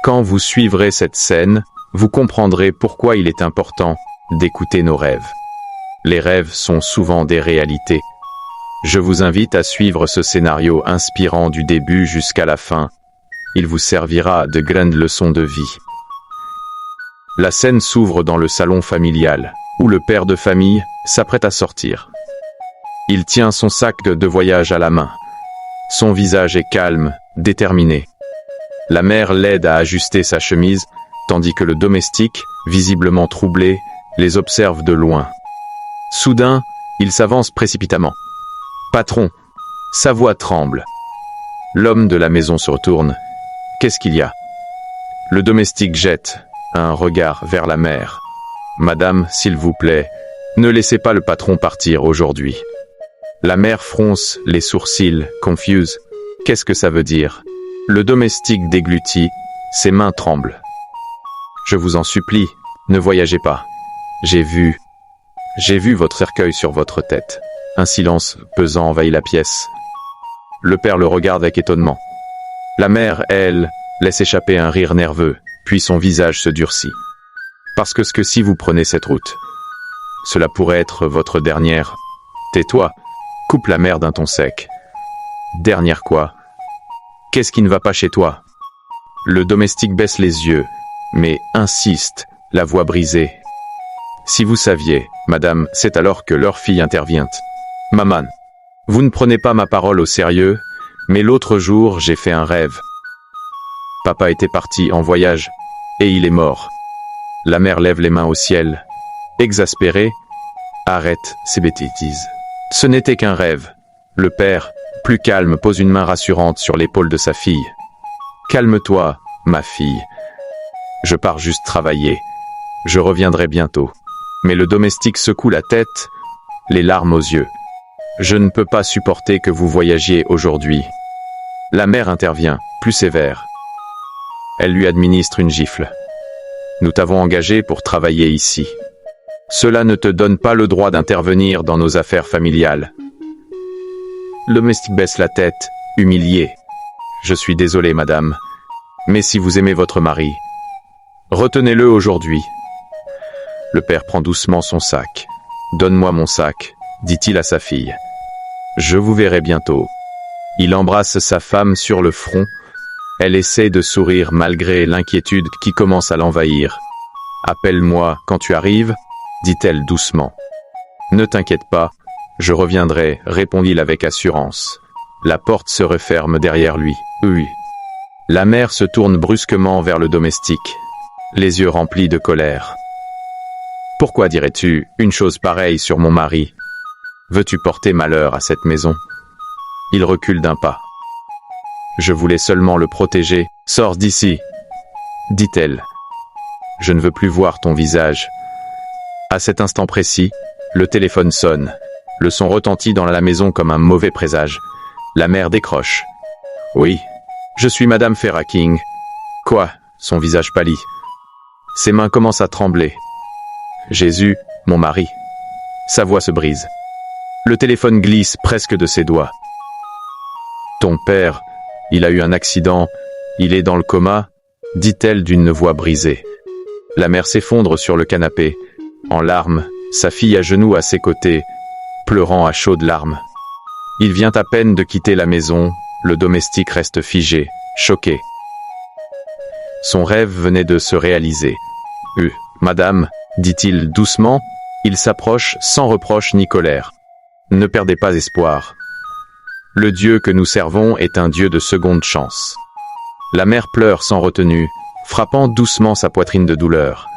Quand vous suivrez cette scène, vous comprendrez pourquoi il est important d'écouter nos rêves. Les rêves sont souvent des réalités. Je vous invite à suivre ce scénario inspirant du début jusqu'à la fin. Il vous servira de grandes leçons de vie. La scène s'ouvre dans le salon familial, où le père de famille s'apprête à sortir. Il tient son sac de voyage à la main. Son visage est calme, déterminé. La mère l'aide à ajuster sa chemise, tandis que le domestique, visiblement troublé, les observe de loin. Soudain, il s'avance précipitamment. « Patron !» Sa voix tremble. L'homme de la maison se retourne. « Qu'est-ce qu'il y a ?» Le domestique jette un regard vers la mère. « Madame, s'il vous plaît, ne laissez pas le patron partir aujourd'hui. » La mère fronce les sourcils, confuse. « Qu'est-ce que ça veut dire ?» Le domestique déglutit, ses mains tremblent. « Je vous en supplie, ne voyagez pas. J'ai vu votre cercueil sur votre tête. » Un silence pesant envahit la pièce. Le père le regarde avec étonnement. La mère, elle, laisse échapper un rire nerveux, puis son visage se durcit. « Parce que si vous prenez cette route, cela pourrait être votre dernière... » « Tais-toi, coupe la mère d'un ton sec. »« Dernière quoi ? Qu'est-ce qui ne va pas chez toi ?» Le domestique baisse les yeux, mais insiste, la voix brisée. « Si vous saviez, madame, c'est alors que leur fille intervient. »« Maman, vous ne prenez pas ma parole au sérieux, mais l'autre jour, j'ai fait un rêve. Papa était parti en voyage, et il est mort. » La mère lève les mains au ciel, exaspérée. « Arrête ces bêtises. Ce n'était qu'un rêve. » Le père, plus calme, pose une main rassurante sur l'épaule de sa fille. « Calme-toi, ma fille. Je pars juste travailler. Je reviendrai bientôt. » Mais le domestique secoue la tête, les larmes aux yeux. « Je ne peux pas supporter que vous voyagiez aujourd'hui. » La mère intervient, plus sévère. Elle lui administre une gifle. « Nous t'avons engagé pour travailler ici. Cela ne te donne pas le droit d'intervenir dans nos affaires familiales. » Le domestique baisse la tête, humilié. « Je suis désolé, madame, mais si vous aimez votre mari, retenez-le aujourd'hui. » Le père prend doucement son sac. « Donne-moi mon sac, » dit-il à sa fille. « Je vous verrai bientôt. » Il embrasse sa femme sur le front. Elle essaie de sourire malgré l'inquiétude qui commence à l'envahir. « Appelle-moi quand tu arrives, » dit-elle doucement. « Ne t'inquiète pas, je reviendrai, » répondit-il avec assurance. La porte se referme derrière lui. « Oui. » La mère se tourne brusquement vers le domestique, les yeux remplis de colère. « Pourquoi dirais-tu une chose pareille sur mon mari? Veux-tu porter malheur à cette maison ?» Il recule d'un pas. « Je voulais seulement le protéger. Sors d'ici, » dit-elle. « Je ne veux plus voir ton visage. » À cet instant précis, le téléphone sonne. Le son retentit dans la maison comme un mauvais présage. La mère décroche. « Oui, je suis Madame Ferraking. »« Quoi ?» Son visage pâlit. Ses mains commencent à trembler. « Jésus, mon mari. » Sa voix se brise. Le téléphone glisse presque de ses doigts. « Ton père, il a eu un accident. Il est dans le coma, » dit-elle d'une voix brisée. La mère s'effondre sur le canapé. En larmes, sa fille à genoux à ses côtés, pleurant à chaudes larmes. Il vient à peine de quitter la maison, le domestique reste figé, choqué. Son rêve venait de se réaliser. « Madame, » dit-il doucement, il s'approche sans reproche ni colère. « Ne perdez pas espoir. Le Dieu que nous servons est un Dieu de seconde chance. » La mère pleure sans retenue, frappant doucement sa poitrine de douleur.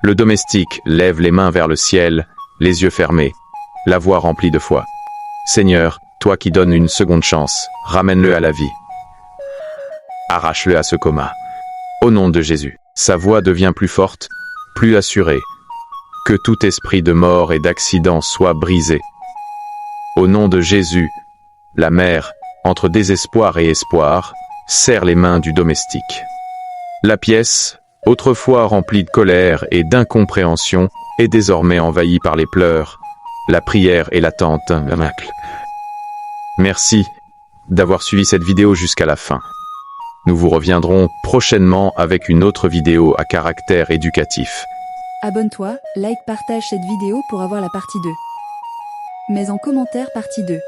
Le domestique lève les mains vers le ciel, les yeux fermés, la voix remplie de foi. « Seigneur, toi qui donnes une seconde chance, ramène-le à la vie. Arrache-le à ce coma. Au nom de Jésus. » Sa voix devient plus forte, plus assurée. « Que tout esprit de mort et d'accident soit brisé. Au nom de Jésus. » La mère, entre désespoir et espoir, serre les mains du domestique. La pièce, autrefois remplie de colère et d'incompréhension, est désormais envahie par les pleurs, la prière et l'attente. Merci d'avoir suivi cette vidéo jusqu'à la fin. Nous vous reviendrons prochainement avec une autre vidéo à caractère éducatif. Abonne-toi, like, partage cette vidéo pour avoir la partie 2. Mets en commentaire partie 2.